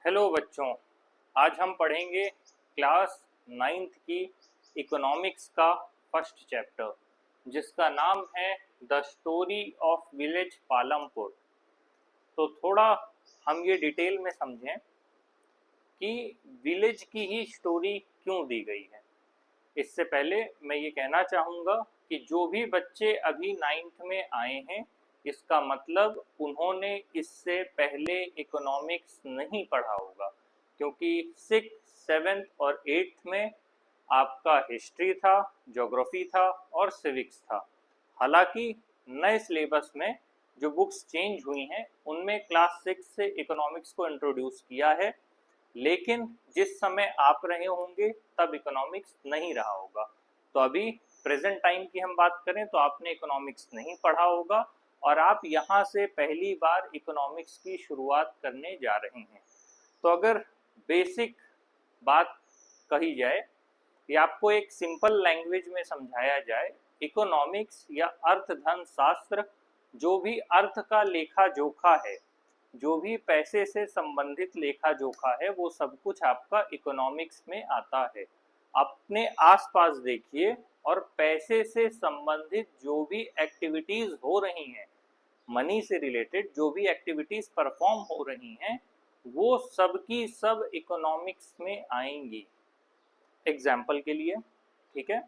Hello बच्चों, आज हम पढ़ेंगे क्लास नाइन्थ की इकोनॉमिक्स का फर्स्ट चैप्टर जिसका नाम है the story of village Palampur. तो थोड़ा हम ये डिटेल में समझें कि विलेज की ही स्टोरी क्यों दी गई है। इससे पहले मैं ये कहना चाहूँगा कि जो भी बच्चे अभी नाइन्थ में आए हैं, इसका मतलब उन्होंने इससे पहले इकोनॉमिक्स नहीं पढ़ा होगा, क्योंकि सिक्स सेवेंथ और एट्थ में आपका हिस्ट्री था, ज्योग्राफी था और सिविक्स था। हालांकि नए सिलेबस में जो बुक्स चेंज हुई हैं उनमें क्लास सिक्स से इकोनॉमिक्स को इंट्रोड्यूस किया है, लेकिन जिस समय आप रहे होंगे तब इकोनॉमिक्स नहीं रहा होगा। तो अभी प्रेजेंट टाइम की हम बात करें तो आपने इकोनॉमिक्स नहीं पढ़ा होगा और आप यहाँ से पहली बार इकोनॉमिक्स की शुरुआत करने जा रहे हैं। तो अगर बेसिक बात कही जाए या आपको एक सिंपल लैंग्वेज में समझाया जाए, इकोनॉमिक्स या अर्थधन शास्त्र जो भी अर्थ का लेखा जोखा है, जो भी पैसे से संबंधित लेखा जोखा है, वो सब कुछ आपका इकोनॉमिक्स में आता है। अपने आसपास देखिए और पैसे से संबंधित जो भी एक्टिविटीज हो रही हैं, मनी से रिलेटेड जो भी एक्टिविटीज परफॉर्म हो रही हैं, वो सब की सब इकोनॉमिक्स में आएंगी। एग्जाम्पल के लिए, ठीक है,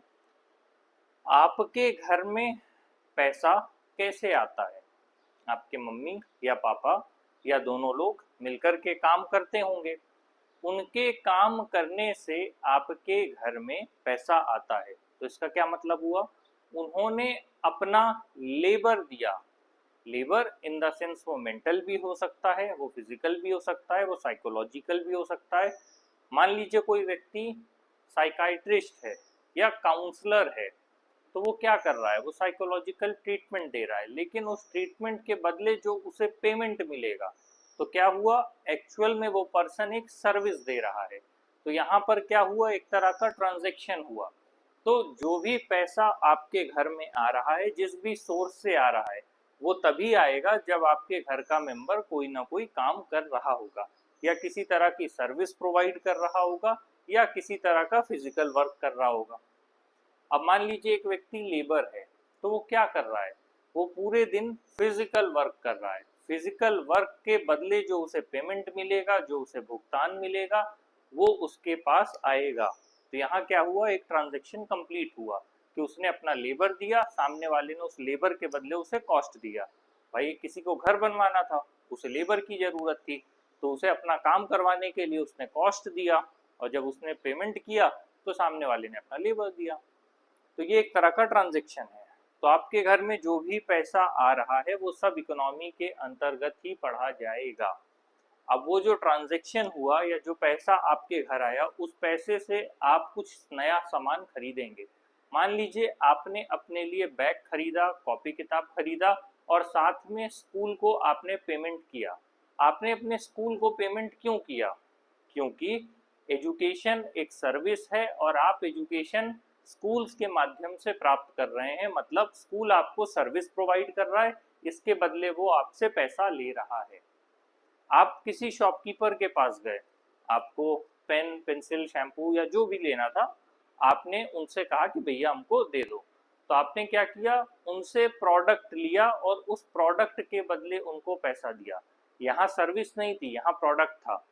आपके घर में पैसा कैसे आता है? आपके मम्मी या पापा या दोनों लोग मिलकर के काम करते होंगे। उनके काम करने से आपके घर में पैसा आता है। तो इसका क्या मतलब हुआ? उन्होंने अपना लेबर दिया। लेबर इन द सेंस वो मेंटल भी हो सकता है, वो फिजिकल भी हो सकता है, वो साइकोलॉजिकल भी हो सकता है। मान लीजिए कोई व्यक्ति साइकाइट्रिस्ट है या काउंसलर है, तो वो क्या कर रहा है? वो साइकोलॉजिकल ट्रीटमेंट दे रहा है, लेकिन उस ट्रीटमेंट के बदले जो उसे पेमेंट मिलेगा, तो क्या हुआ? एक्चुअल में वो पर्सन एक सर्विस दे रहा है। तो यहाँ पर क्या हुआ? एक तरह का ट्रांजैक्शन हुआ। तो जो भी पैसा आपके घर में आ रहा है, जिस भी सोर्स से आ रहा है, वो तभी आएगा जब आपके घर का मेंबर कोई ना कोई काम कर रहा होगा, या किसी तरह की सर्विस प्रोवाइड कर रहा होगा, या किसी तरह का फिजिकल वर्क कर रहा होगा। अब मान लीजिए एक व्यक्ति लेबर है, तो वो क्या कर रहा है? वो पूरे दिन फिजिकल वर्क कर रहा है। फिजिकल वर्क के बदले जो उसे पेमेंट मिलेगा, जो उसे भुगतान मिलेगा, वो उसके पास आएगा। तो यहाँ क्या हुआ? एक ट्रांजैक्शन कंप्लीट हुआ कि उसने अपना लेबर दिया, सामने वाले ने उस लेबर के बदले उसे कॉस्ट दिया। भाई किसी को घर बनवाना था, उसे लेबर की जरूरत थी, तो उसे अपना काम करवाने के लिए उसने कॉस्ट दिया, और जब उसने पेमेंट किया तो सामने वाले ने अपना लेबर दिया। तो ये एक तरह का ट्रांजैक्शन है। तो आपके घर में जो भी पैसा आ रहा है वो सब इकोनॉमी के अंतर्गत ही पढ़ा जाएगा। अब वो जो ट्रांजैक्शन हुआ या जो पैसा आपके घर आया, उस पैसे से आप कुछ नया सामान खरीदेंगे। मान लीजिए आपने अपने लिए बैग खरीदा, कॉपी किताब खरीदा, और साथ में स्कूल को आपने पेमेंट किया। आपने अपने स्कूल को पेमेंट क्यों किया? क्योंकि एजुकेशन एक सर्विस है और आप एजुकेशन स्कूल्स के माध्यम से प्राप्त कर रहे हैं। मतलब स्कूल आपको सर्विस प्रोवाइड कर रहा है, इसके बदले वो आपसे पैसा ले रहा है। आप किसी शॉपकीपर के पास गए, आपको पेन, पेंसिल, शैम्पू या जो भी लेना था, आपने उनसे कहा कि भैया हमको दे दो। तो आपने क्या किया? उनसे प्रोडक्ट लिया और उस प्रोडक्ट के बदले उनको पैसा दिया। यहाँ सर्विस नहीं थी, यहाँ प्रोडक्ट था।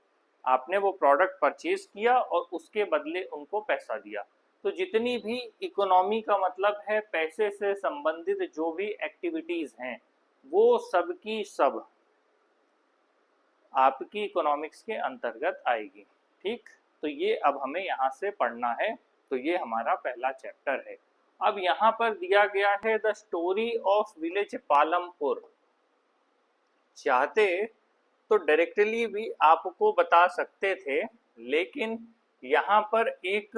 आपने वो प्रोडक्ट परचेज किया और उसके बदले उनको पैसा दिया। तो जितनी भी इकोनॉमी का मतलब है, पैसे से संबंधित जो भी एक्टिविटीज हैं, वो सब की सब आपकी इकोनॉमिक्स के अंतर्गत आएगी। ठीक, तो ये अब हमें यहाँ से पढ़ना है। तो ये हमारा पहला चैप्टर है। अब यहाँ पर दिया गया है the story of village Palampur. चाहते तो डायरेक्टली भी आपको बता सकते थे, लेकिन यहाँ पर एक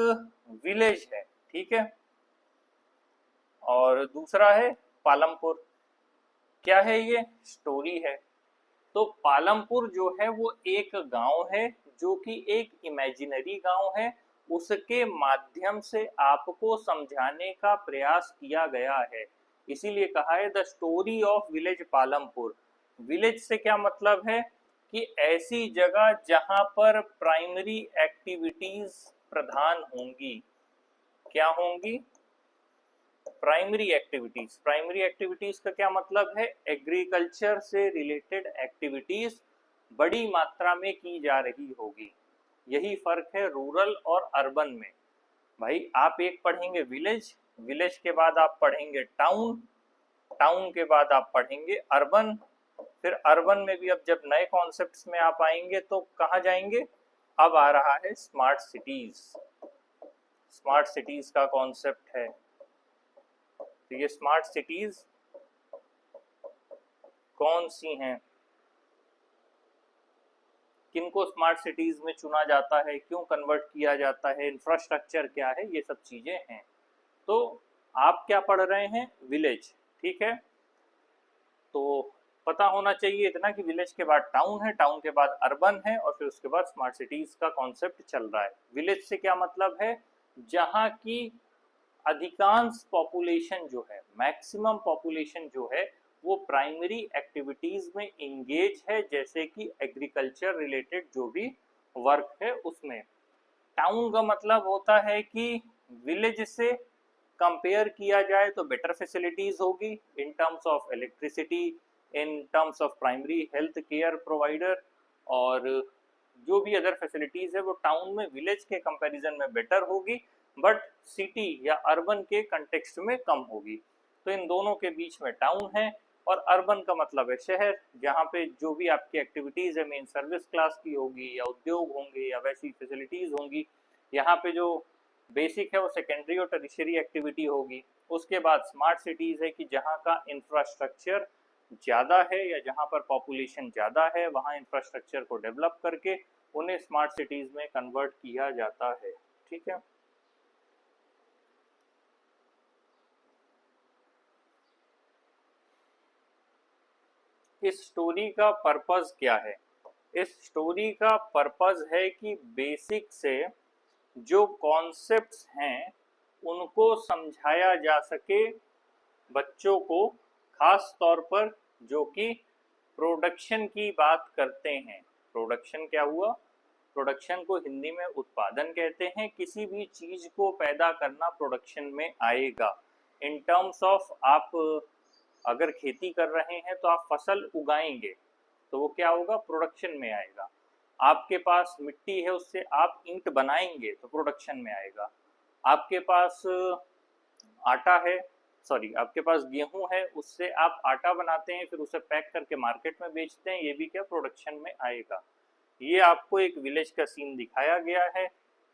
विलेज है, ठीक है, और दूसरा है पालमपुर। क्या है ये? स्टोरी है। तो पालमपुर जो है वो एक गांव है, जो कि एक इमेजिनरी गांव है। उसके माध्यम से आपको समझाने का प्रयास किया गया है, इसीलिए कहा है the story of village Palampur. Village से क्या मतलब है कि ऐसी जगह जहां पर प्राइमरी एक्टिविटीज प्रधान होंगी। क्या होंगी? Primary activities. प्राइमरी एक्टिविटीज का क्या मतलब है? एग्रीकल्चर से रिलेटेड एक्टिविटीज बड़ी मात्रा में की जा रही होगी। यही फर्क है रूरल और अर्बन में। भाई आप एक पढ़ेंगे विलेज, विलेज के बाद आप पढ़ेंगे टाउन, टाउन के बाद आप पढ़ेंगे अर्बन, फिर अर्बन में भी अब जब नए कॉन्सेप्ट्स में आप आएंगे तो कहाँ जाएंगे? अब आ रहा है स्मार्ट सिटीज। स्मार्ट सिटीज का कॉन्सेप्ट है। तो ये स्मार्ट सिटीज कौन सी हैं, किनको स्मार्ट सिटीज में चुना जाता है, क्यों कन्वर्ट किया जाता है, इंफ्रास्ट्रक्चर क्या है, ये सब चीजें हैं। तो आप क्या पढ़ रहे हैं? विलेज, ठीक है। तो पता होना चाहिए इतना कि विलेज के बाद टाउन है, टाउन के बाद अर्बन है, और फिर उसके बाद स्मार्ट सिटीज का कॉन्सेप्ट चल रहा है। विलेज से क्या मतलब है? जहाँ की अधिकांश पॉपुलेशन जो है, मैक्सिमम पॉपुलेशन जो है, वो प्राइमरी एक्टिविटीज में इंगेज है, जैसे कि एग्रीकल्चर रिलेटेड जो भी वर्क है उसमें। टाउन का मतलब होता है कि विलेज से कंपेयर किया जाए तो बेटर फैसिलिटीज होगी in terms of electricity, in terms of primary health care provider, और जो भी अदर फैसिलिटीज है वो टाउन में विलेज के कंपैरिजन में बेटर होगी, बट सिटी या अर्बन के कंटेक्स्ट में कम होगी। तो इन दोनों के बीच में टाउन है, और अर्बन का मतलब है शहर, जहाँ पे जो भी आपकी एक्टिविटीज है मेन सर्विस क्लास की होगी, या उद्योग होंगे, या वैसी फैसिलिटीज होंगी। यहाँ पे जो बेसिक है वो सेकेंडरी और टर्शियरी एक्टिविटी होगी। उसके बाद स्मार्ट सिटीज है कि जहाँ का इंफ्रास्ट्रक्चर ज़्यादा है या जहाँ पर पॉपुलेशन ज़्यादा है, वहाँ इंफ्रास्ट्रक्चर को डेवलप करके उन्हें स्मार्ट सिटीज में कन्वर्ट किया जाता है। ठीक है। इस स्टोरी का पर्पस क्या है? इस स्टोरी का पर्पस है कि बेसिक से जो कॉन्सेप्ट्स हैं उनको समझाया जा सके बच्चों को, खास तौर पर जो कि प्रोडक्शन की बात करते हैं। प्रोडक्शन क्या हुआ? प्रोडक्शन को हिंदी में उत्पादन कहते हैं। किसी भी चीज को पैदा करना प्रोडक्शन में आएगा। इन टर्म्स ऑफ, आप अगर खेती कर रहे हैं तो आप फसल उगाएंगे तो वो क्या होगा? प्रोडक्शन में आएगा। आपके पास मिट्टी है, उससे आप ईंट बनाएंगे तो प्रोडक्शन में आएगा। आपके पास आटा है, सॉरी, आपके पास गेहूं है, उससे आप आटा बनाते हैं, फिर उसे पैक करके मार्केट में बेचते हैं, ये भी क्या प्रोडक्शन में आएगा। ये आपको एक विलेज का सीन दिखाया गया है।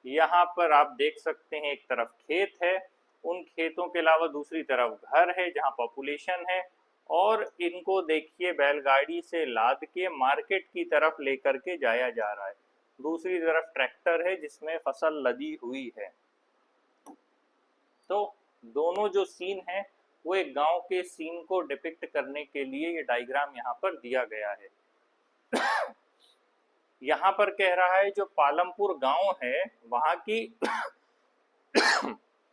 यहाँ पर आप देख सकते हैं एक तरफ खेत है, उन खेतों के अलावा दूसरी तरफ घर है जहाँ पॉपुलेशन है, और इनको देखिए बैलगाड़ी से लाद के मार्केट की तरफ लेकर के जाया जा रहा है। दूसरी तरफ ट्रैक्टर है जिसमें फसल लदी हुई है। तो दोनों जो सीन है वो एक गांव के सीन को डिपिक्ट करने के लिए ये डायग्राम यहाँ पर दिया गया है। यहाँ पर कह रहा है जो पालमपुर गांव है वहाँ की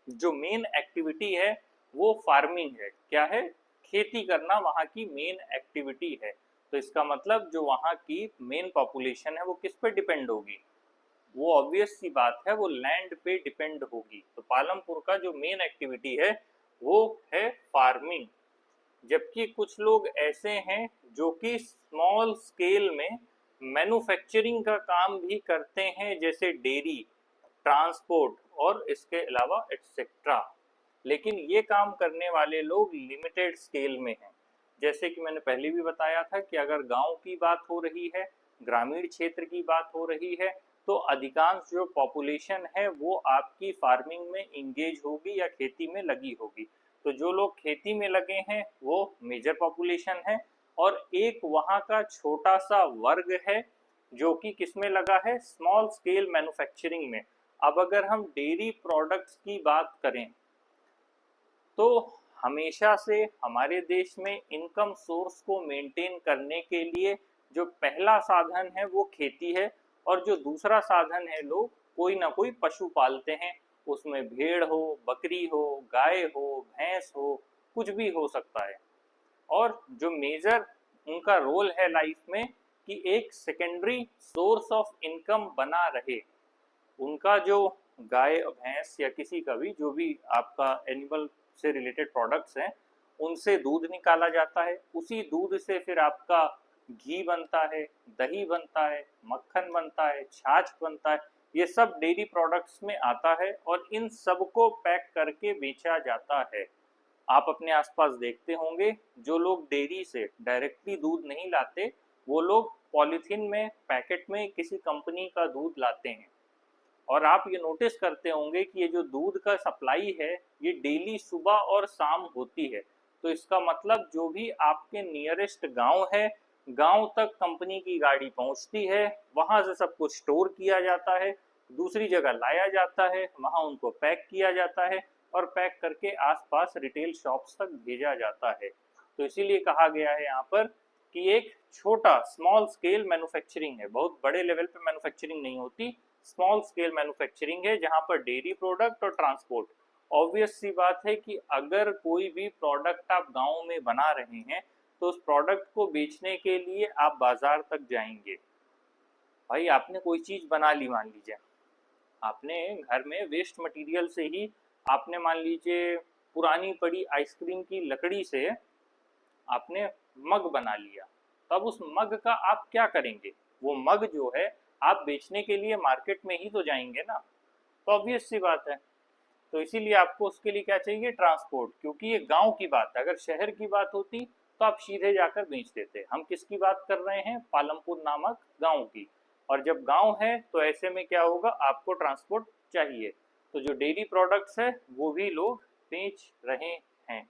जो मेन एक्टिविटी है वो फार्मिंग है। क्या है? खेती करना वहाँ की मेन एक्टिविटी है। तो इसका मतलब जो वहाँ की मेन पॉपुलेशन है वो किस पे डिपेंड होगी? वो ऑब्वियस सी बात है, वो लैंड पे डिपेंड होगी। तो पालमपुर का जो मेन एक्टिविटी है वो है फार्मिंग। जबकि कुछ लोग ऐसे हैं जो कि स्मॉल स्केल में मैन्युफैक्चरिंग का काम भी करते हैं, जैसे डेयरी, ट्रांसपोर्ट और इसके अलावा एक्सेट्रा। लेकिन ये काम करने वाले लोग लिमिटेड स्केल में हैं। जैसे कि मैंने पहले भी बताया था कि अगर गांव की बात हो रही है, ग्रामीण क्षेत्र की बात हो रही है, तो अधिकांश जो पॉपुलेशन है वो आपकी फार्मिंग में इंगेज होगी या खेती में लगी होगी। तो जो लोग खेती में लगे हैं वो मेजर पॉपुलेशन है, और एक वहाँ का छोटा सा वर्ग है जो कि किस में लगा है? स्मॉल स्केल मैन्युफैक्चरिंग में। अब अगर हम डेयरी प्रोडक्ट्स की बात करें तो हमेशा से हमारे देश में इनकम सोर्स को मेंटेन करने के लिए जो पहला साधन है वो खेती है, और जो दूसरा साधन है लोग कोई ना कोई पशु पालते हैं। उसमें भेड़ हो, बकरी हो, गाय हो, भैंस हो, कुछ भी हो सकता है। और जो मेजर उनका रोल है लाइफ में कि एक सेकेंडरी सोर्स ऑफ इनकम बना रहे। उनका जो गाय भैंस या किसी का भी जो भी आपका एनिमल से रिलेटेड प्रोडक्ट्स हैं, उनसे दूध निकाला जाता है, उसी दूध से फिर आपका घी बनता है, दही बनता है, मक्खन बनता है, छाछ बनता है, ये सब डेयरी प्रोडक्ट्स में आता है और इन सबको पैक करके बेचा जाता है। आप अपने आसपास देखते होंगे जो लोग डेयरी से डायरेक्टली दूध नहीं लाते, वो लोग पॉलीथीन में पैकेट में किसी कंपनी का दूध लाते हैं। और आप ये नोटिस करते होंगे कि ये जो दूध का सप्लाई है ये डेली सुबह और शाम होती है। तो इसका मतलब जो भी आपके नियरेस्ट गांव है, गांव तक कंपनी की गाड़ी पहुंचती है, वहां से सब कुछ स्टोर किया जाता है, दूसरी जगह लाया जाता है, वहां उनको पैक किया जाता है और पैक करके आसपास रिटेल शॉप्स तक भेजा जाता है। तो इसीलिए कहा गया है यहाँ पर कि एक छोटा स्मॉल स्केल मैन्युफैक्चरिंग है, बहुत बड़े लेवल पे मैन्युफैक्चरिंग नहीं होती, स्मॉल स्केल मैन्युफैक्चरिंग है जहां पर डेयरी प्रोडक्ट और ट्रांसपोर्ट। ऑब्वियस सी बात है कि अगर कोई भी प्रोडक्ट आप गांव में बना रहे हैं तो उस प्रोडक्ट को बेचने के लिए आप बाजार तक जाएंगे। भाई आपने कोई चीज बना ली, मान लीजिए आपने घर में वेस्ट मटेरियल से ही आपने मान लीजिए पुरानी पड़ी आइसक्रीम की लकड़ी से आपने मग बना लिया, तब उस मग का आप क्या करेंगे? वो मग जो है आप बेचने के लिए मार्केट में ही तो जाएंगे ना, तो ऑब्वियस सी बात है। तो इसीलिए आपको उसके लिए क्या चाहिए? ट्रांसपोर्ट, क्योंकि ये गांव की बात है। अगर शहर की बात होती तो आप सीधे जाकर बेच देते। हम किसकी बात कर रहे हैं? पालमपुर नामक गांव की। और जब गांव है तो ऐसे में क्या होगा, आपको ट्रांसपोर्ट चाहिए। तो जो डेयरी प्रोडक्ट्स है वो भी लोग बेच रहे हैं।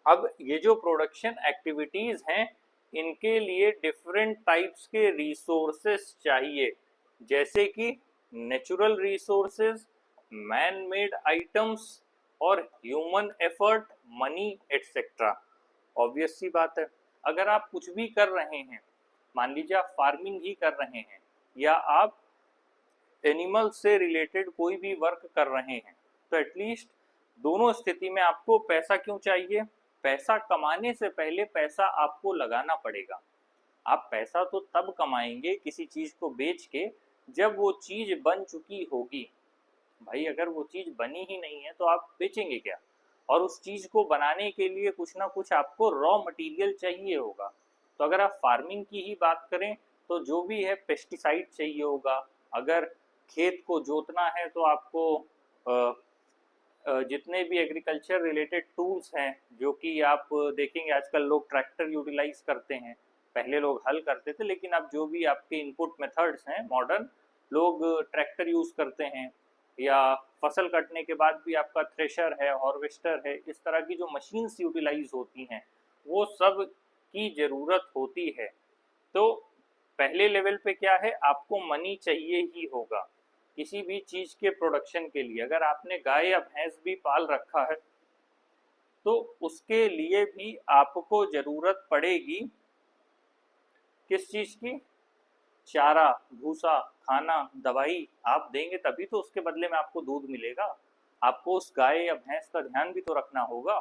अब ये जो प्रोडक्शन एक्टिविटीज हैं, इनके लिए डिफरेंट टाइप्स के रिसोर्सेस चाहिए, जैसे कि natural resources, man made items और human effort, money etcetera. Obvious सी बात है, अगर आप कुछ भी कर रहे हैं, मान लीजिए आप फार्मिंग ही कर रहे हैं या आप एनिमल से रिलेटेड कोई भी वर्क कर रहे हैं, तो एटलीस्ट दोनों स्थिति में आपको पैसा क्यों चाहिए? पैसा कमाने से पहले पैसा आपको लगाना पड़ेगा। आप पैसा तो तब कमाएंगे किसी चीज को बेच के जब वो चीज बन चुकी होगी। भाई अगर वो चीज बनी ही नहीं है तो आप बेचेंगे क्या? और उस चीज को बनाने के लिए कुछ ना कुछ आपको रॉ मटेरियल चाहिए होगा। तो अगर आप फार्मिंग की ही बात करें तो जो भी है पेस्टिसाइड चाहिए होगा। अगर खेत को जोतना है तो आपको जितने भी एग्रीकल्चर रिलेटेड टूल्स हैं, जो कि आप देखेंगे आजकल लोग ट्रैक्टर यूटिलाइज करते हैं, पहले लोग हल करते थे, लेकिन अब जो भी आपके इनपुट मेथड्स हैं मॉडर्न, लोग ट्रैक्टर यूज़ करते हैं, या फसल कटने के बाद भी आपका थ्रेशर है, हार्वेस्टर है, इस तरह की जो मशीन्स यूटिलाइज होती हैं वो सब की ज़रूरत होती है। तो पहले लेवल पे क्या है, आपको मनी चाहिए ही होगा किसी भी चीज के प्रोडक्शन के लिए। अगर आपने गाय या भैंस भी पाल रखा है तो उसके लिए भी आपको जरूरत पड़ेगी किस चीज की? चारा, भूसा, खाना, दवाई आप देंगे तभी तो उसके बदले में आपको दूध मिलेगा। आपको उस गाय या भैंस का ध्यान भी तो रखना होगा।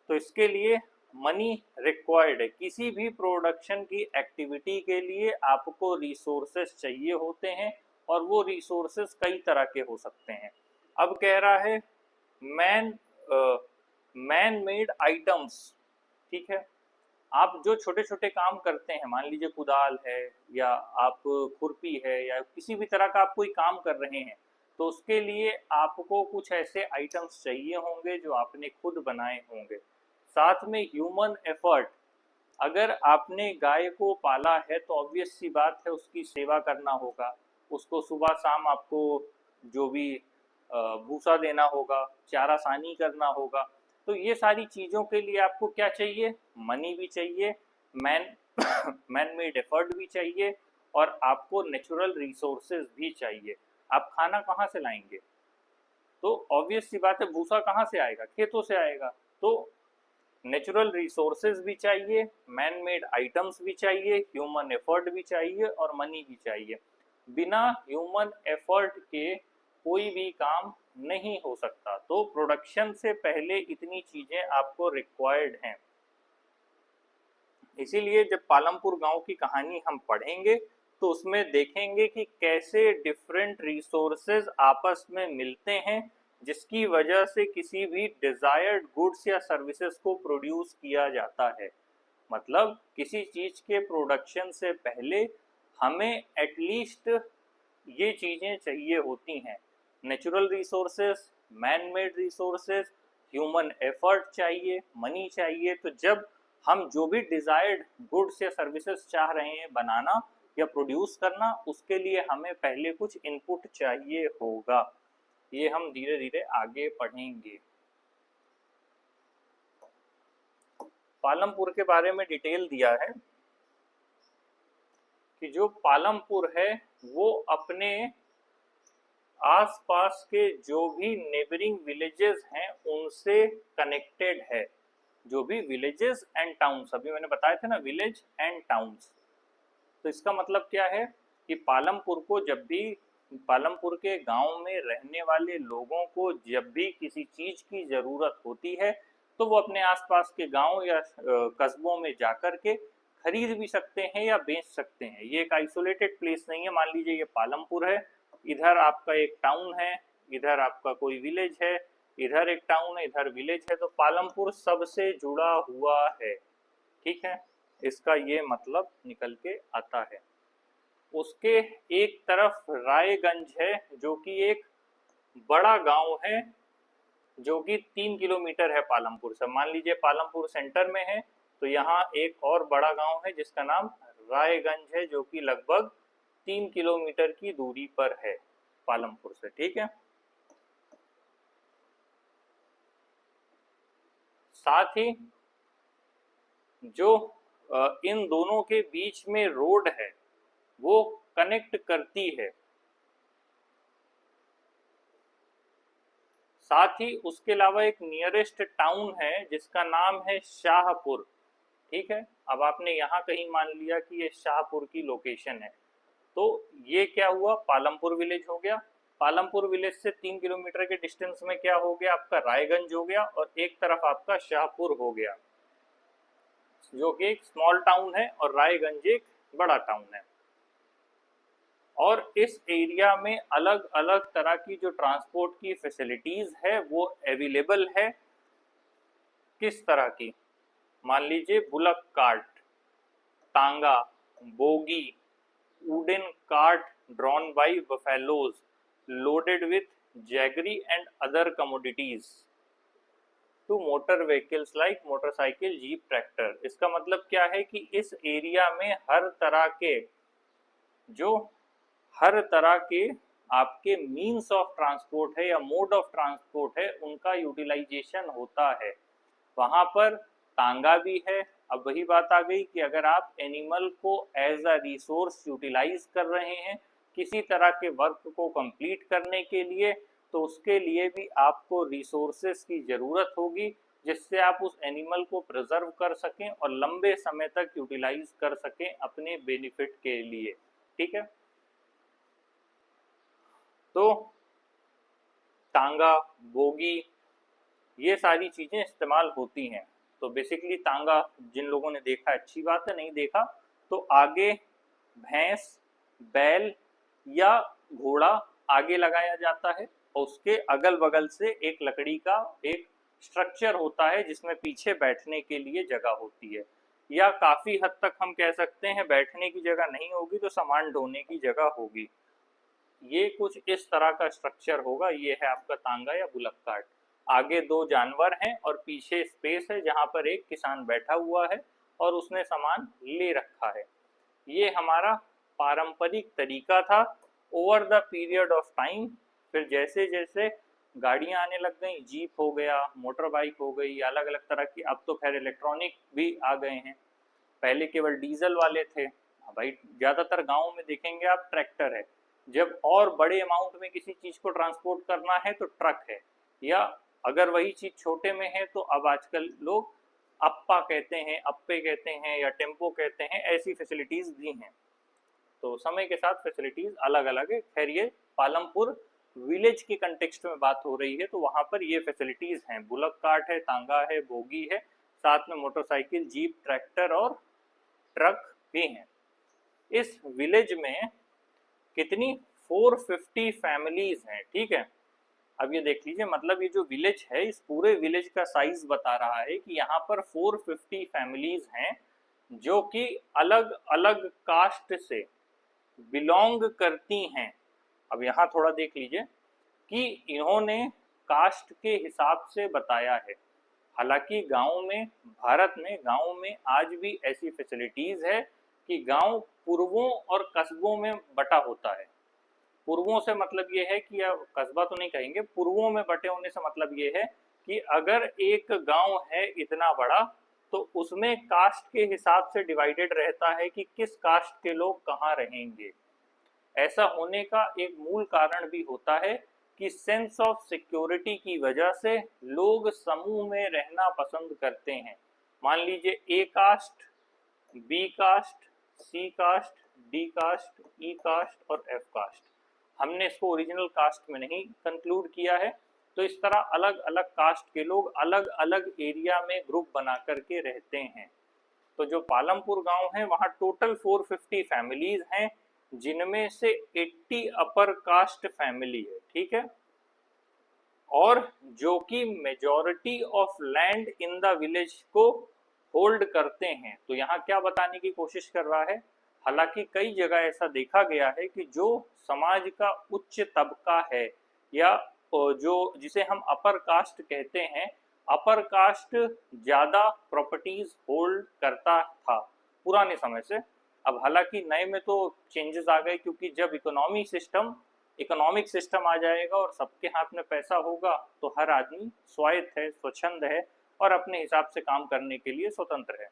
तो इसके लिए मनी रिक्वायर्ड है। किसी भी प्रोडक्शन की एक्टिविटी के लिए आपको रिसोर्सेस चाहिए होते हैं और वो रिसोर्सेस कई तरह के हो सकते हैं। अब कह रहा है मैन मैन मेड आइटम्स, ठीक है। आप जो छोटे छोटे काम करते हैं, मान लीजिए कुदाल है या आप खुरपी है या किसी भी तरह का आप कोई काम कर रहे हैं, तो उसके लिए आपको कुछ ऐसे आइटम्स चाहिए होंगे जो आपने खुद बनाए होंगे। साथ में ह्यूमन एफर्ट, अगर आपने गाय को पाला है तो ऑब्वियस सी बात है उसकी सेवा करना होगा, उसको सुबह शाम आपको जो भी भूसा देना होगा, चारा सानी करना होगा। तो ये सारी चीज़ों के लिए आपको क्या चाहिए? मनी भी चाहिए, मैन मैन मेड एफर्ट भी चाहिए और आपको नेचुरल रिसोर्सेज भी चाहिए। आप खाना कहाँ से लाएंगे? तो ऑब्वियस सी बात है भूसा कहाँ से आएगा? खेतों से आएगा। तो नेचुरल रिसोर्सेज भी चाहिए, मैन मेड आइटम्स भी चाहिए, ह्यूमन एफर्ट भी चाहिए और मनी भी चाहिए। बिना ह्यूमन एफर्ट के कोई भी काम नहीं हो सकता। तो प्रोडक्शन से पहले इतनी चीजें आपको रिक्वायर्ड हैं। इसीलिए जब पालमपुर गांव की कहानी हम पढ़ेंगे तो उसमें देखेंगे कि कैसे डिफरेंट रिसोर्सेज आपस में मिलते हैं, जिसकी वजह से किसी भी डिजायर्ड गुड्स या सर्विसेज को प्रोड्यूस किया जाता है। मतलब किसी चीज के प्रोडक्शन से पहले हमें एटलीस्ट ये चीजें चाहिए होती हैं, natural resources, man made resources, human effort चाहिए, मनी चाहिए। तो जब हम जो भी डिजायर्ड गुड्स या सर्विसेज चाह रहे हैं बनाना या प्रोड्यूस करना, उसके लिए हमें पहले कुछ इनपुट चाहिए होगा। ये हम धीरे धीरे आगे पढ़ेंगे। पालमपुर के बारे में डिटेल दिया है कि जो पालमपुर है वो अपने आसपास के जो भी नेबरिंग विलेजेस हैं उनसे कनेक्टेड है। जो भी विलेजेस एंड टाउन्स, अभी मैंने बताया था ना, विलेज एंड टाउन्स। तो इसका मतलब क्या है कि पालमपुर को जब भी, पालमपुर के गांव में रहने वाले लोगों को जब भी किसी चीज की जरूरत होती है तो वो अपने आसपास के गांव या कस्बों में जाकर के खरीद भी सकते हैं या बेच सकते हैं। ये एक आइसोलेटेड प्लेस नहीं है। मान लीजिए ये पालमपुर है, इधर आपका एक टाउन है, इधर आपका कोई विलेज है, इधर एक टाउन है, इधर विलेज है, तो पालमपुर सबसे जुड़ा हुआ है। ठीक है, इसका ये मतलब निकल के आता है। उसके एक तरफ रायगंज है जो कि एक बड़ा गांव है, जो कि 3 किलोमीटर है पालमपुर से। मान लीजिए पालमपुर सेंटर में है तो यहाँ एक और बड़ा गांव है जिसका नाम रायगंज है, जो कि लगभग 3 किलोमीटर की दूरी पर है पालमपुर से। ठीक है, साथ ही जो इन दोनों के बीच में रोड है वो कनेक्ट करती है। साथ ही उसके अलावा एक नियरेस्ट टाउन है जिसका नाम है शाहपुर। ठीक है, अब आपने यहाँ कहीं मान लिया कि ये शाहपुर की लोकेशन है, तो ये क्या हुआ, पालमपुर विलेज हो गया। पालमपुर विलेज से 3 किलोमीटर के डिस्टेंस में क्या हो गया, आपका रायगंज हो गया, और एक तरफ आपका शाहपुर हो गया जो कि एक स्मॉल टाउन है, और रायगंज एक बड़ा टाउन है। और इस एरिया में अलग अलग तरह की जो ट्रांसपोर्ट की फैसिलिटीज है वो अवेलेबल है। किस तरह की, मान लीजिए bullock cart, tonga, bogie, wooden cart drawn by buffaloes loaded with jaggery and other commodities to motor vehicles like motorcycle, jeep, tractor. इसका मतलब क्या है कि इस एरिया में हर तरह के आपके मीन्स ऑफ ट्रांसपोर्ट है या मोड ऑफ ट्रांसपोर्ट है उनका यूटिलाइजेशन होता है। वहां पर तांगा भी है। अब वही बात आ गई कि अगर आप एनिमल को एज अ रिसोर्स यूटिलाइज कर रहे हैं किसी तरह के वर्क को कंप्लीट करने के लिए, तो उसके लिए भी आपको रिसोर्सेस की जरूरत होगी जिससे आप उस एनिमल को प्रिजर्व कर सकें और लंबे समय तक यूटिलाइज कर सकें अपने बेनिफिट के लिए। ठीक है, तो तांगा, बोगी, ये सारी चीजें इस्तेमाल होती हैं। तो बेसिकली तांगा जिन लोगों ने देखा अच्छी बात है, नहीं देखा तो आगे भैंस, बैल या घोड़ा आगे लगाया जाता है और उसके अगल बगल से एक लकड़ी का एक स्ट्रक्चर होता है जिसमें पीछे बैठने के लिए जगह होती है, या काफी हद तक हम कह सकते हैं बैठने की जगह नहीं होगी तो सामान ढोने की जगह होगी। ये कुछ इस तरह का स्ट्रक्चर होगा। ये है आपका तांगा या बुलक कार्ट। आगे दो जानवर हैं और पीछे स्पेस है जहां पर एक किसान बैठा हुआ है और उसने सामान ले रखा है। ये हमारा पारंपरिक तरीका था। Over the period of time फिर जैसे जैसे गाड़ियां आने लग गई, जीप हो गया, मोटर बाइक हो गई, अलग अलग तरह की, अब तो खैर इलेक्ट्रॉनिक भी आ गए हैं, पहले केवल डीजल वाले थे। भाई ज्यादातर गाँव में देखेंगे आप ट्रैक्टर है। जब और बड़े अमाउंट में किसी चीज को ट्रांसपोर्ट करना है तो ट्रक है, या अगर वही चीज छोटे में है तो अब आजकल लोग अप्पा कहते हैं, अप्पे कहते हैं या टेम्पो कहते हैं, ऐसी फैसिलिटीज भी हैं। तो समय के साथ फैसिलिटीज अलग अलग है। खैर ये पालमपुर विलेज के कंटेक्स्ट में बात हो रही है तो वहां पर ये फैसिलिटीज हैं, बुलक कार्ट है, तांगा है, बोगी है, साथ में मोटरसाइकिल, जीप, ट्रैक्टर और ट्रक भी हैं। इस विलेज में कितनी 450 फैमिलीज हैं, ठीक है। अब ये देख लीजिए, मतलब ये जो विलेज है इस पूरे विलेज का साइज बता रहा है कि यहाँ पर 450 फैमिलीज हैं जो कि अलग अलग कास्ट से बिलोंग करती हैं। अब यहाँ थोड़ा देख लीजिए कि इन्होंने कास्ट के हिसाब से बताया है। हालांकि गांव में, भारत में गांव में आज भी ऐसी फैसिलिटीज है कि गांव पूर्वों और कस्बों में बटा होता है। पूर्वों से मतलब ये है कि, कस्बा तो नहीं कहेंगे, पूर्वों में बटे होने से मतलब ये है कि अगर एक गांव है इतना बड़ा तो उसमें कास्ट के हिसाब से डिवाइडेड रहता है कि किस कास्ट के लोग कहाँ रहेंगे। ऐसा होने का एक मूल कारण भी होता है कि सेंस ऑफ सिक्योरिटी की वजह से लोग समूह में रहना पसंद करते हैं। मान लीजिए ए कास्ट, बी कास्ट, सी कास्ट, डी कास्ट, ई कास्ट और एफ कास्ट। हमने इसको ओरिजिनल कास्ट में नहीं कंक्लूड किया है, तो इस तरह अलग अलग कास्ट के लोग अलग अलग एरिया में ग्रुप बना करके रहते हैं। तो जो पालमपुर गांव है वहां टोटल 450 फैमिलीज हैं, जिनमें से 80 अपर कास्ट फैमिली है, ठीक है, और जो कि majority of land in the village को होल्ड करते हैं। तो यहाँ क्या बताने की कोशिश कर रहा है, हालांकि कई जगह ऐसा देखा गया है कि जो समाज का उच्च तबका है या जो जिसे हम अपर कास्ट कहते हैं, अपर कास्ट ज्यादा प्रॉपर्टीज होल्ड करता था पुराने समय से। अब हालांकि नए में तो चेंजेस आ गए, क्योंकि जब इकोनॉमिक सिस्टम आ जाएगा और सबके हाथ में पैसा होगा तो हर आदमी स्वायत्त है, स्वच्छंद है और अपने हिसाब से काम करने के लिए स्वतंत्र है।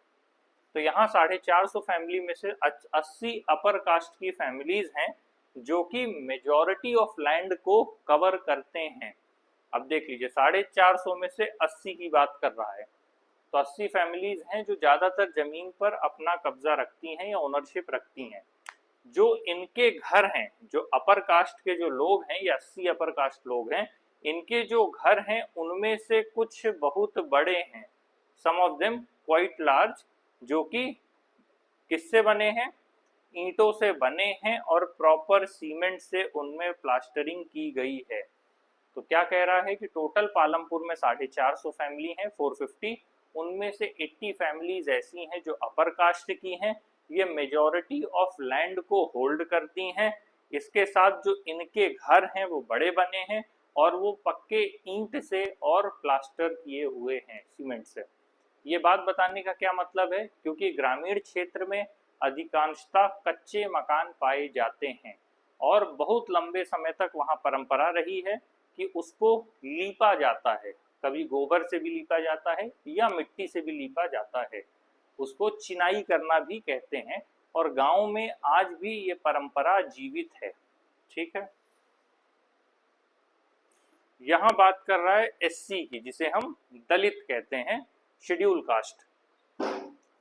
तो यहाँ 450 फैमिली में से 80 अपर कास्ट की फैमिलीज हैं जो कि मेजॉरिटी ऑफ लैंड को कवर करते हैं। अब देख लीजिए, 450 में से 80 की बात कर रहा है, तो 80 फैमिलीज हैं जो ज्यादातर जमीन पर अपना कब्जा रखती हैं या ओनरशिप रखती हैं। जो इनके घर हैं, जो अपर कास्ट के जो लोग हैं, या 80 अपर कास्ट लोग हैं, इनके जो घर हैं उनमें से कुछ बहुत बड़े हैं, सम ऑफ देम क्वाइट लार्ज, जो कि किससे बने हैं, ईंटों से बने हैं और प्रॉपर सीमेंट से उनमें प्लास्टरिंग की गई है। तो क्या कह रहा है कि टोटल पालमपुर में 450 फैमिली हैं, 450, उनमें से 80 फैमिलीज ऐसी हैं जो अपर कास्ट की हैं, ये मेजॉरिटी ऑफ लैंड को होल्ड करती हैं। इसके साथ जो इनके घर हैं वो बड़े बने हैं और वो पक्के ईंट से और प्लास्टर किए हुए हैं सीमेंट से। ये बात बताने का क्या मतलब है, क्योंकि ग्रामीण क्षेत्र में अधिकांशतः कच्चे मकान पाए जाते हैं और बहुत लंबे समय तक वहाँ परंपरा रही है कि उसको लीपा जाता है, कभी गोबर से भी लीपा जाता है या मिट्टी से भी लीपा जाता है, उसको चिनाई करना भी कहते हैं, और गांव में आज भी ये परंपरा जीवित है, ठीक है। यहाँ बात कर रहा है एससी की, जिसे हम दलित कहते हैं, शेड्यूल कास्ट,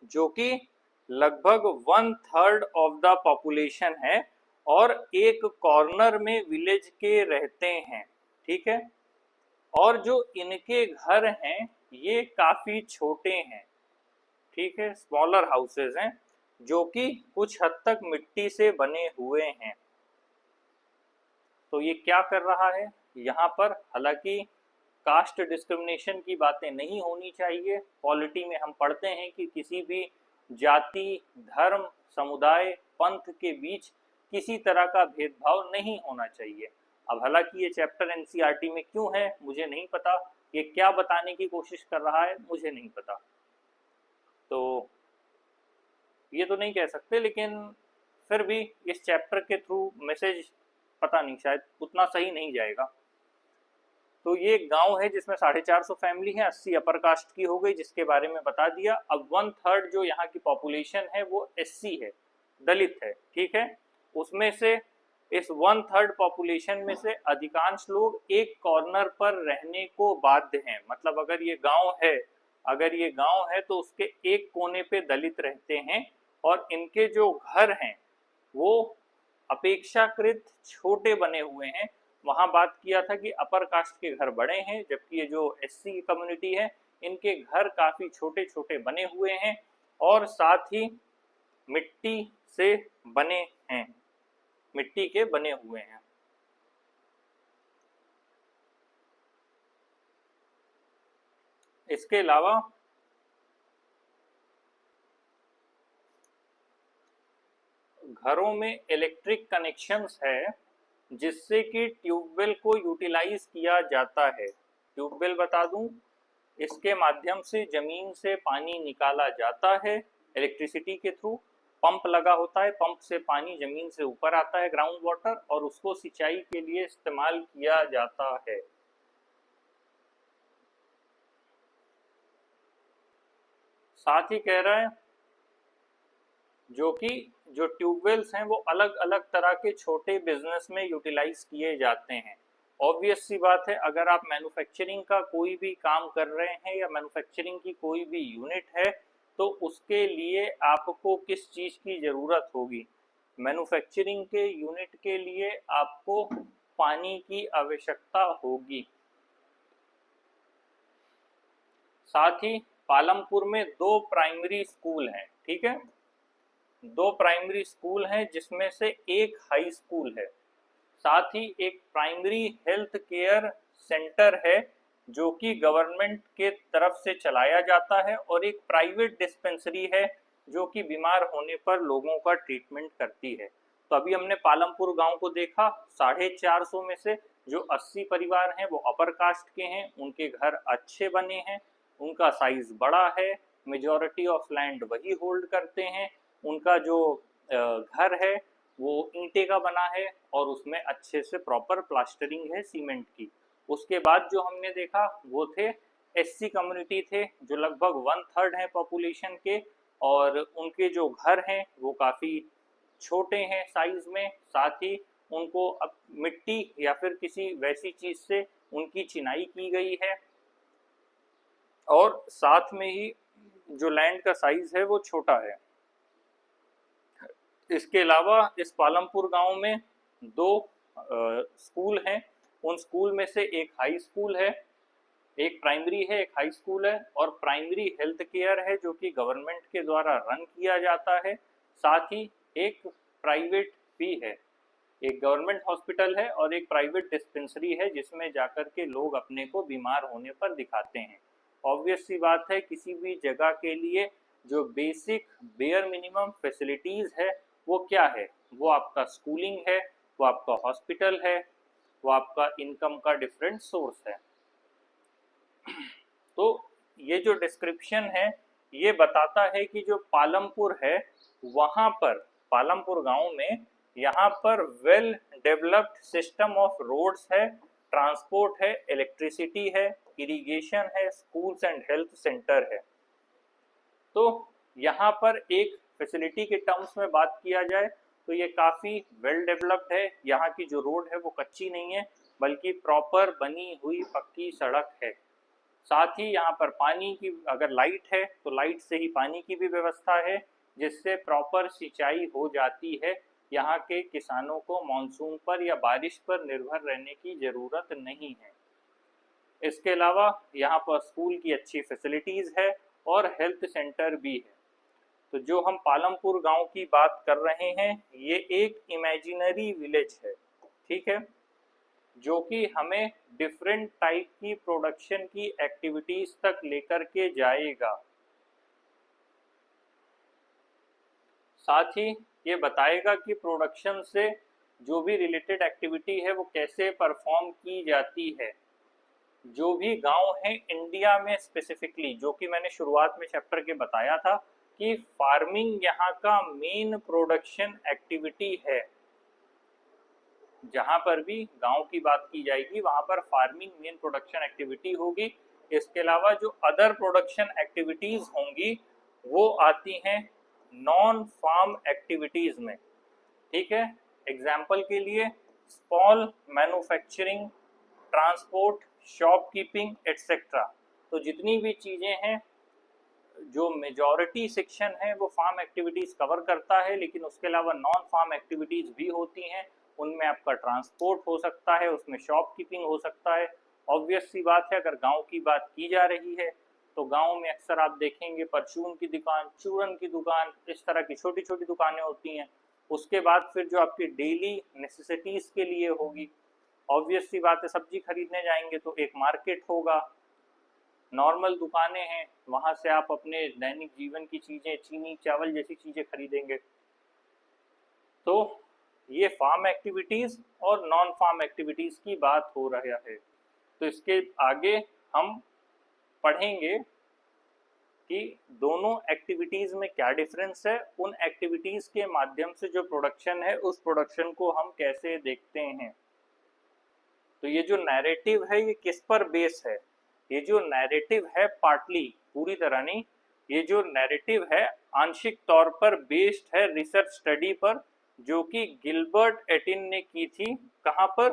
जो कि लगभग 1/3 ऑफ द पॉपुलेशन है और एक कॉर्नर में विलेज के रहते हैं, ठीक है। और जो इनके घर हैं ये काफी छोटे हैं, ठीक है, स्मॉलर हाउसेस हैं जो कि कुछ हद तक मिट्टी से बने हुए हैं। तो ये क्या कर रहा है यहाँ पर, हालांकि कास्ट डिस्क्रिमिनेशन की बातें नहीं होनी चाहिए। पॉलिटी में हम पढ़ते हैं कि किसी भी जाति, धर्म, समुदाय, पंथ के बीच किसी तरह का भेदभाव नहीं होना चाहिए। अब हालांकि ये चैप्टर एनसीईआरटी में क्यों है मुझे नहीं पता, ये क्या बताने की कोशिश कर रहा है मुझे नहीं पता, तो ये तो नहीं कह सकते, लेकिन फिर भी इस चैप्टर के थ्रू मैसेज पता नहीं, शायद उतना सही नहीं जाएगा। तो ये गांव है जिसमें 450 फैमिली है, 80 अपर कास्ट की हो गई जिसके बारे में बता दिया। अब 1/3 जो यहाँ की पॉपुलेशन है वो एससी है, दलित है, ठीक है। उसमें से इस 1/3 पॉपुलेशन में से अधिकांश लोग एक कॉर्नर पर रहने को बाध्य हैं, मतलब अगर ये गांव है तो उसके एक कोने पे दलित रहते हैं और इनके जो घर हैं वो अपेक्षाकृत छोटे बने हुए हैं। वहां बात किया था कि अपर कास्ट के घर बड़े हैं, जबकि ये जो एससी कम्युनिटी है इनके घर काफी छोटे छोटे बने हुए हैं और साथ ही मिट्टी से बने हैं, मिट्टी के बने हुए हैं। इसके अलावा घरों में इलेक्ट्रिक कनेक्शंस है जिससे कि ट्यूबवेल को यूटिलाइज किया जाता है। ट्यूबवेल बता दूं, इसके माध्यम से जमीन से पानी निकाला जाता है इलेक्ट्रिसिटी के थ्रू। पंप लगा होता है, पंप से पानी जमीन से ऊपर आता है ग्राउंड वाटर, और उसको सिंचाई के लिए इस्तेमाल किया जाता है। साथ ही कह रहा है जो ट्यूबवेल्स हैं वो अलग अलग तरह के छोटे बिजनेस में यूटिलाइज किए जाते हैं। ऑब्वियस सी बात है, अगर आप मैन्युफैक्चरिंग का कोई भी काम कर रहे हैं या मैन्युफैक्चरिंग की कोई भी यूनिट है, तो उसके लिए आपको किस चीज़ की ज़रूरत होगी? मैन्युफैक्चरिंग के यूनिट के लिए आपको पानी की आवश्यकता होगी। साथ ही पालमपुर में 2 प्राइमरी स्कूल हैं, ठीक है, 2 प्राइमरी स्कूल हैं जिसमें से एक हाई स्कूल है। साथ ही एक प्राइमरी हेल्थ केयर सेंटर है जो कि गवर्नमेंट के तरफ से चलाया जाता है, और एक प्राइवेट डिस्पेंसरी है जो कि बीमार होने पर लोगों का ट्रीटमेंट करती है। तो अभी हमने पालमपुर गांव को देखा, 450 में से जो 80 परिवार हैं वो अपर कास्ट के हैं, उनके घर अच्छे बने हैं, उनका साइज बड़ा है, मेजॉरिटी ऑफ लैंड वही होल्ड करते हैं, उनका जो घर है वो ईंटे का बना है और उसमें अच्छे से प्रॉपर प्लास्टरिंग है सीमेंट की। उसके बाद जो हमने देखा वो थे एससी कम्युनिटी थे जो लगभग 1/3 है पॉपुलेशन के, और उनके जो घर हैं वो काफ़ी छोटे हैं साइज में। साथ ही उनको अब मिट्टी या फिर किसी वैसी चीज़ से उनकी चिनाई की गई है, और साथ में ही जो लैंड का साइज है वो छोटा है। इसके अलावा इस पालमपुर गांव में 2 स्कूल हैं, उन स्कूल में से एक हाई स्कूल है, एक प्राइमरी है, एक हाई स्कूल है, और प्राइमरी हेल्थ केयर है जो कि गवर्नमेंट के द्वारा रन किया जाता है। साथ ही एक प्राइवेट भी है, एक गवर्नमेंट हॉस्पिटल है और एक प्राइवेट डिस्पेंसरी है जिसमें जाकर के लोग अपने को बीमार होने पर दिखाते हैं। ऑब्वियस सी बात है, किसी भी जगह के लिए जो बेसिक बेयर मिनिमम फैसिलिटीज़ है वो क्या है? वो आपका स्कूलिंग है, वो आपका हॉस्पिटल है, वो आपका इनकम का डिफरेंट सोर्स है। तो ये जो डिस्क्रिप्शन है ये बताता है कि जो पालमपुर है वहाँ पर, पालमपुर गांव में, यहाँ पर well developed system of roads है, ट्रांसपोर्ट है, इलेक्ट्रिसिटी है, इरिगेशन है, स्कूल्स एंड हेल्थ सेंटर है। तो यहाँ पर एक फैसिलिटी के टर्म्स में बात किया जाए तो ये काफ़ी वेल डेवलप्ड है। यहाँ की जो रोड है वो कच्ची नहीं है बल्कि प्रॉपर बनी हुई पक्की सड़क है। साथ ही यहाँ पर पानी की, अगर लाइट है तो लाइट से ही पानी की भी व्यवस्था है जिससे प्रॉपर सिंचाई हो जाती है। यहाँ के किसानों को मानसून पर या बारिश पर निर्भर रहने की ज़रूरत नहीं है। इसके अलावा यहाँ पर स्कूल की अच्छी फैसिलिटीज़ है और हेल्थ सेंटर भी है। तो जो हम पालमपुर गांव की बात कर रहे हैं ये एक इमेजिनरी विलेज है, ठीक है, जो कि हमें डिफरेंट टाइप की प्रोडक्शन की एक्टिविटीज तक लेकर के जाएगा। साथ ही ये बताएगा कि प्रोडक्शन से जो भी रिलेटेड एक्टिविटी है वो कैसे परफॉर्म की जाती है। जो भी गांव है इंडिया में स्पेसिफिकली, जो कि मैंने शुरुआत में चैप्टर के बताया था कि फार्मिंग यहाँ का मेन प्रोडक्शन एक्टिविटी है। जहाँ पर भी गांव की बात की जाएगी वहाँ पर फार्मिंग मेन प्रोडक्शन एक्टिविटी होगी। इसके अलावा जो अदर प्रोडक्शन एक्टिविटीज़ होंगी वो आती हैं नॉन फार्म एक्टिविटीज़ में, ठीक है। एग्जाम्पल के लिए small manufacturing, transport, shopkeeping etcetera. तो जितनी भी चीज़ें हैं, जो मेजॉरिटी सेक्शन है वो फार्म एक्टिविटीज़ कवर करता है, लेकिन उसके अलावा नॉन फार्म एक्टिविटीज़ भी होती हैं। उनमें आपका ट्रांसपोर्ट हो सकता है, उसमें शॉपकीपिंग हो सकता है। ऑब्वियस सी बात है, अगर गांव की बात की जा रही है तो गांव में अक्सर आप देखेंगे परचून की दुकान, चूरन की दुकान, इस तरह की छोटी छोटी दुकानें होती हैं। उसके बाद फिर जो आपकी डेली नेसेसिटीज़ के लिए होगी, ऑब्वियस सी बात है, सब्जी खरीदने जाएंगे तो एक मार्केट होगा, नॉर्मल दुकानें हैं, वहाँ से आप अपने दैनिक जीवन की चीज़ें, चीनी चावल जैसी चीज़ें खरीदेंगे। तो ये फार्म एक्टिविटीज़ और नॉन फार्म एक्टिविटीज़ की बात हो रहा है। तो इसके आगे हम पढ़ेंगे कि दोनों एक्टिविटीज़ में क्या डिफरेंस है, उन एक्टिविटीज़ के माध्यम से जो प्रोडक्शन है उस प्रोडक्शन को हम कैसे देखते हैं। तो ये जो नैरेटिव है ये किस पर बेस है? ये जो नैरेटिव है पार्टली, पूरी तरह नहीं, ये जो नैरेटिव है आंशिक तौर पर बेस्ड है रिसर्च स्टडी पर, जो कि गिलबर्ट एटिन ने की थी। कहाँ पर?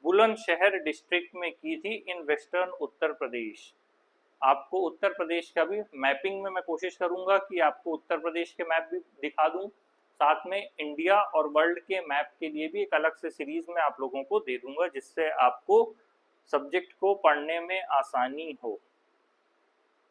बुलंदशहर डिस्ट्रिक्ट में की थी, इन वेस्टर्न उत्तर प्रदेश। आपको उत्तर प्रदेश का भी मैपिंग में मैं कोशिश करूंगा कि आपको उत्तर प्रदेश के मैप भी दिखा दूं, साथ में इंडिया और वर्ल्ड के मैप के लिए भी एक अलग से सीरीज में आप लोगों को दे दूंगा, जिससे आपको सब्जेक्ट को पढ़ने में आसानी हो।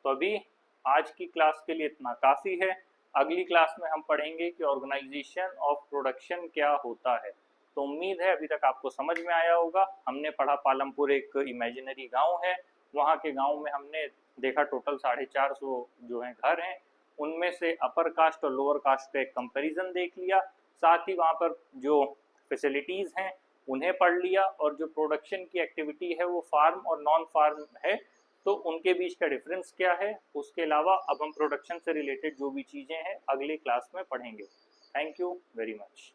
तो अभी आज की क्लास के लिए इतना काफ़ी है। अगली क्लास में हम पढ़ेंगे कि ऑर्गेनाइजेशन ऑफ प्रोडक्शन क्या होता है। तो उम्मीद है अभी तक आपको समझ में आया होगा। हमने पढ़ा पालमपुर एक इमेजिनरी गांव है, वहाँ के गांव में हमने देखा टोटल 450 जो हैं घर हैं, उनमें से अपर कास्ट और लोअर कास्ट का एक कंपैरिजन देख लिया, साथ ही वहाँ पर जो फैसिलिटीज़ हैं उन्हें पढ़ लिया, और जो प्रोडक्शन की एक्टिविटी है वो फार्म और नॉन फार्म है, तो उनके बीच का डिफरेंस क्या है। उसके अलावा अब हम प्रोडक्शन से रिलेटेड जो भी चीज़ें हैं अगली क्लास में पढ़ेंगे। Thank you very much.